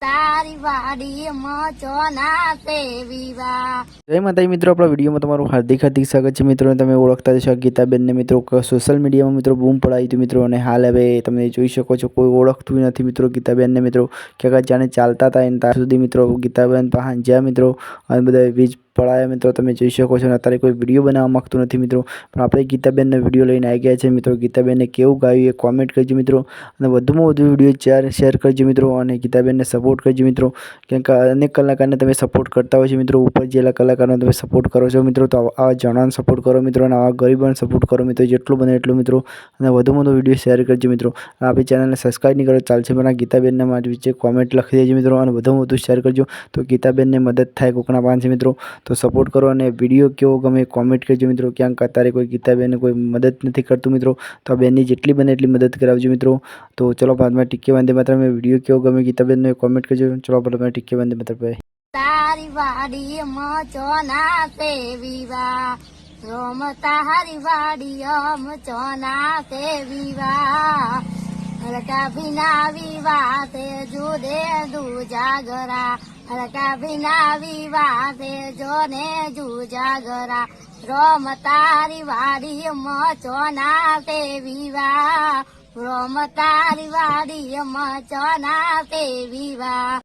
તારી વાડી મચોના તે વિવા। જય માતાજી મિત્રો, આપણા વિડીયોમાં તમારું હાર્દિક સ્વાગત છે મિત્રો। તમે ઓળખતા જશો ગીતાબેનને મિત્રો, સોશિયલ મીડિયામાં મિત્રો બૂમ પડાવી હતી મિત્રો, અને હાલ હવે તમે જોઈ શકો છો કોઈ ઓળખતું નથી મિત્રો ગીતાબેનને મિત્રો, કે જાણે ચાલતા હતા એને ત્યાં સુધી મિત્રો ગીતાબેન પાસે જ્યાં મિત્રો અને બધા વીજ પડાયા મિત્રો, તમે જોઈ શકો છો। અને અત્યારે કોઈ વિડીયો બનાવવા માગતું નથી મિત્રો, પણ આપણે ગીતાબેનનો વિડીયો લઈને આવી ગયા છે મિત્રો। ગીતાબેનને કેવું ગાયું એ કોમેન્ટ કરજો મિત્રો, અને વધુમાં વધુ વિડીયો શેર કરજો મિત્રો, અને ગીતાબેનને સપોર્ટ કરજો મિત્રો, કેમ કે અનેક કલાકારને તમે સપોર્ટ કરતા હોય છે મિત્રો, ઉપર જેલા કલાકારોને તમે સપોર્ટ કરો છો મિત્રો, તો આવા જણાને સપોર્ટ કરો મિત્રો, અને આવા ગરીબોને સપોર્ટ કરો મિત્રો, જેટલું બને એટલું મિત્રો, અને વધુમાં વધુ વિડીયો શેર કરજો મિત્રો। આપણી ચેનલને સબસ્ક્રાઈબ નહીં કરો ચાલશે, પણ આ ગીતાબેનના માટે વચ્ચે કોમેન્ટ લખી દેજો મિત્રો, અને વધુમાં વધુ શેર કરજો, તો ગીતાબેનને મદદ થાય કોકના પાસે મિત્રો, તો સપોર્ટ કરો। અને વિડીયો કેવો ગમે કોમેન્ટ કરજો મિત્રો, ક્યાંક અત્યારે કોઈ ગીતાબેનને કોઈ મદદ નથી કરતું મિત્રો, તો આ બેનની જેટલી બને એટલી મદદ કરાવજો મિત્રો। તો ચલો બાદમાં ટીકે વંદે માતરમ, વિડીયો કેવો ગમે ગીતાબેનને કોમેન્ટ કરજો। ચલો બાદમાં ટીકે વંદે માતરમ। તારી વાડી મચોના તે વિવા, રોમ તારી વાડી મચોના તે વિવા, હલકા ભીના વિવા તે જુદે દુજાગરા, હલકા ભીના વિવા તે જોને જુજાગરા, રોમ તારી વાડી મચોના તે વિવા, રોમ તારી વાડી મચોના તે વિવા।